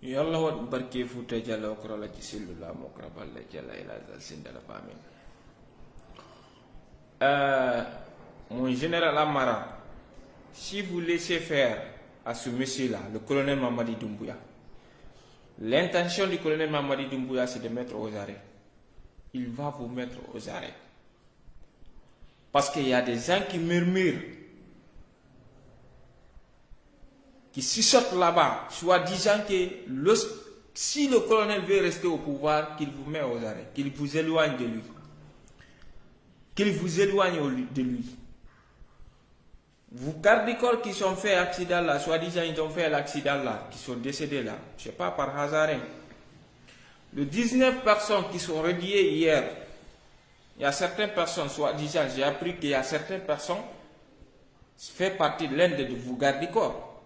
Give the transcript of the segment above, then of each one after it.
Yalla wat barke futa jalla okra la ci cellula mokra balle jalla ila zal sindala bamin. Mon général Amara, si vous laissez faire à ce monsieur-là, le colonel Mamadi Doumbouya, l'intention du colonel Mamadi Doumbouya, c'est de mettre aux arrêts. Il va vous mettre aux arrêts. Parce qu'il y a des gens qui murmurent, qui chuchotent là-bas, soit disant que si le colonel veut rester au pouvoir, qu'il vous met aux arrêts, qu'il vous éloigne de lui. Qu'il vous éloigne de lui. Vous gardes des corps qui sont faits accident là, soit disant ils ont fait l'accident là, qui sont décédés là, je ne sais pas par hasard. Les 19 personnes qui sont reliées hier, il y a certaines personnes, soit disant, j'ai appris qu'il y a certaines personnes qui font partie de l'un de vos gardes corps.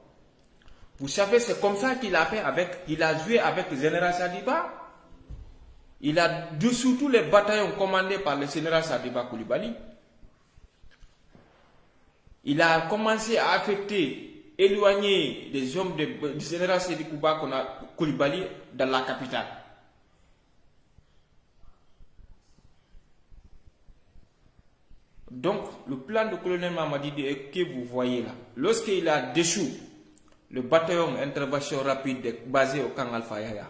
Vous savez, c'est comme ça qu'il a fait il a joué avec le général Sadiba. Il a dessous tous les bataillons commandés par le général Sadiba Koulibaly. Il a commencé à affecter, éloigner les hommes du général Sadiba Koulibaly dans la capitale. Donc, le plan du colonel Mamadi que vous voyez là, lorsqu'il a dessous le bataillon intervention rapide basé au camp Alpha Yaya,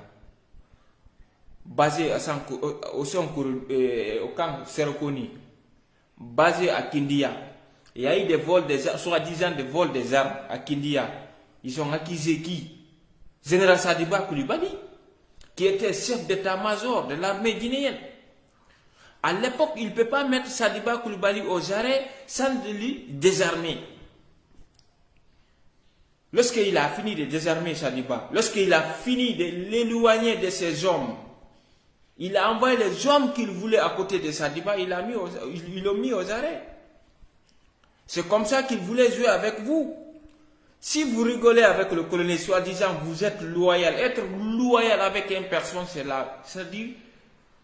basé au camp Serokoni, basé à Kindia, il y a eu des vols des armes, soi-disant des vols des armes à Kindia. Ils ont accusé qui? Général Sadiba Koulibaly, qui était chef d'état-major de l'armée guinéenne. À l'époque, il ne peut pas mettre Sadiba Koulibaly aux arrêts sans lui désarmer. Lorsqu'il a fini de désarmer Sadiba, lorsqu'il a fini de l'éloigner de ses hommes, il a envoyé les hommes qu'il voulait à côté de Sadiba, il l'a mis aux arrêts. C'est comme ça qu'il voulait jouer avec vous. Si vous rigolez avec le colonel, soi-disant vous êtes loyal, être loyal avec une personne, c'est-à-dire,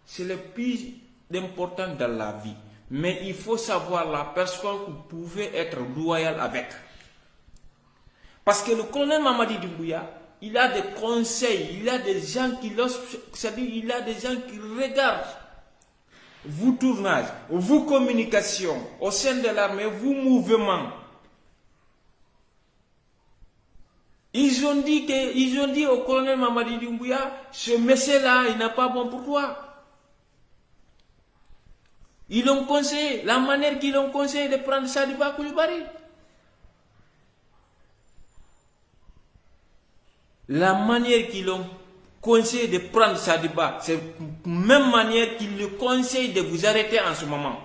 c'est le plus important dans la vie. Mais il faut savoir la personne que vous pouvez être loyal avec. Parce que le colonel Mamadi Doumbouya, il a des conseils, il a des gens qui c'est-à-dire il a des gens qui regardent vos tournages, vos communications au sein de l'armée, vos mouvements. Ils ont dit au colonel Mamadi Doumbouya, ce monsieur-là, il n'est pas bon pour toi. Ils l'ont conseillé, la manière qu'ils l'ont conseillé de prendre Sadiba Koulibaly. La manière qu'ils l'ont conseillé de prendre Sadiba, c'est la même manière qu'ils le conseillent de vous arrêter en ce moment.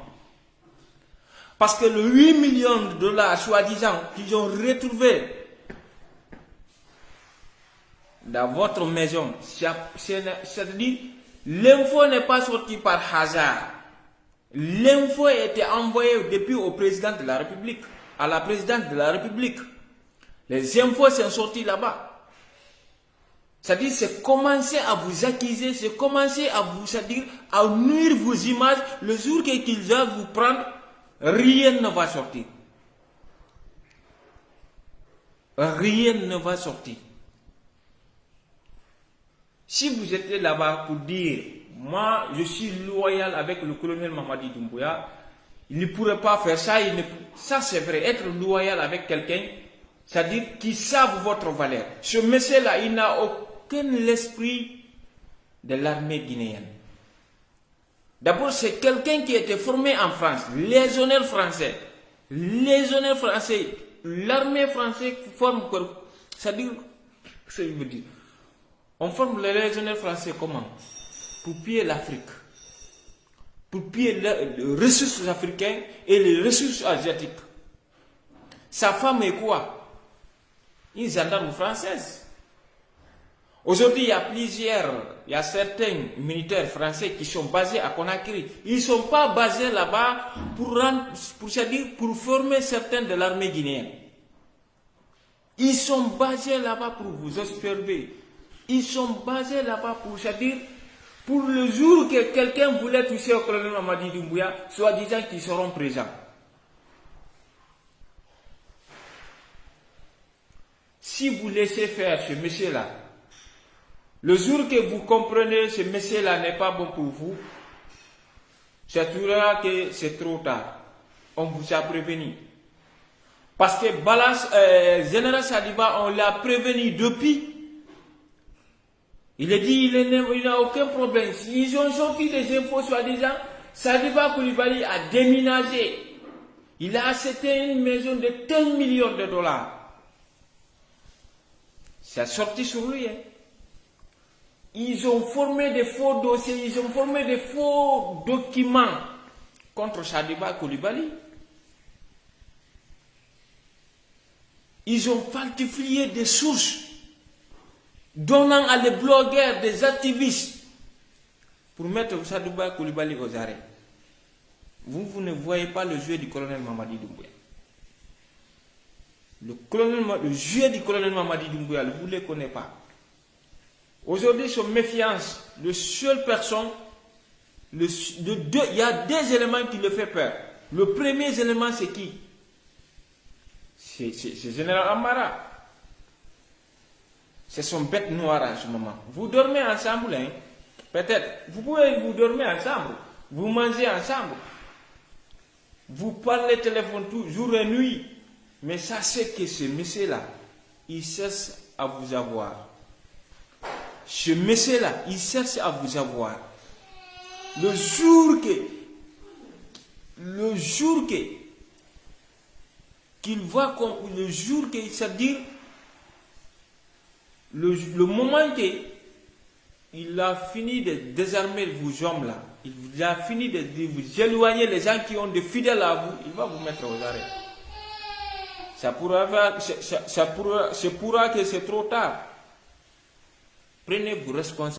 Parce que le 8 millions de dollars, soi-disant, qu'ils ont retrouvé dans votre maison, c'est-à-dire, l'info n'est pas sortie par hasard. L'info a été envoyée depuis au président de la République, à la présidente de la République. Les infos sont sorties là-bas. C'est-à-dire, c'est commencer à vous accuser, c'est commencer à vous, c'est-à-dire, à nuire vos images. Le jour qu'ils doivent vous prendre, rien ne va sortir. Rien ne va sortir. Si vous étiez là-bas pour dire, moi, je suis loyal avec le colonel Mamadi Doumbouya, il ne pourrait pas faire ça. Ça, c'est vrai. Être loyal avec quelqu'un, c'est-à-dire qui savent votre valeur. Ce monsieur-là, il n'a aucun esprit de l'armée guinéenne. D'abord, c'est quelqu'un qui a été formé en France, légionnaire français. Légionnaire français, l'armée française forme, c'est-à-dire, ce que je veux dire, on forme les légionnaires français comment? Pour piller l'Afrique, pour piller les ressources africaines et les ressources asiatiques. Sa femme est quoi? Une gendarme française. Aujourd'hui, il y a certains militaires français qui sont basés à Conakry. Ils ne sont pas basés là-bas pour former certains de l'armée guinéenne. Ils sont basés là-bas pour vous observer. Ils sont basés là-bas pour le jour que quelqu'un voulait toucher au colonel Mamadi Doumbouya, soi-disant qu'ils seront présents. Si vous laissez faire ce monsieur-là, Le jour que vous comprenez que ce monsieur-là n'est pas bon pour vous, c'est sûr que c'est trop tard. On vous a prévenu. Parce que Général Sadiba, on l'a prévenu depuis. Il a dit il n'a aucun problème. Ils ont sorti des infos soi-disant. Sadiba Koulibaly a déménagé. Il a acheté une maison de 10 millions de dollars. Ça a sorti sur lui. Hein. Ils ont formé des faux dossiers, ils ont formé des faux documents contre Sadiba Koulibaly. Ils ont falsifié des sources, donnant à des blogueurs, des activistes, pour mettre Sadiba Koulibaly aux arrêts. Vous ne voyez pas le jeu du colonel Mamadi Doumbouya. Le jeu du colonel Mamadi Doumbouya, vous ne le connaissez pas. Aujourd'hui, sur méfiance, la seule personne, il y a deux éléments qui le font peur. Le premier élément, c'est qui? C'est Général Amara. C'est son bête noire en ce moment. Vous dormez ensemble, hein? Peut-être. Vous pouvez vous dormir ensemble. Vous mangez ensemble. Vous parlez téléphone tout jour et nuit. Mais sachez que ce monsieur-là, il cherche à vous avoir. Ce monsieur-là, il cherche à vous avoir. Le jour qu'il voit comme le jour que, c'est-à-dire le moment qu'il a fini de désarmer vos hommes là, il a fini de vous éloigner les gens qui ont des fidèles à vous, il va vous mettre aux arrêts. Ça pourra que c'est trop tard. Prenez vos responsabilités.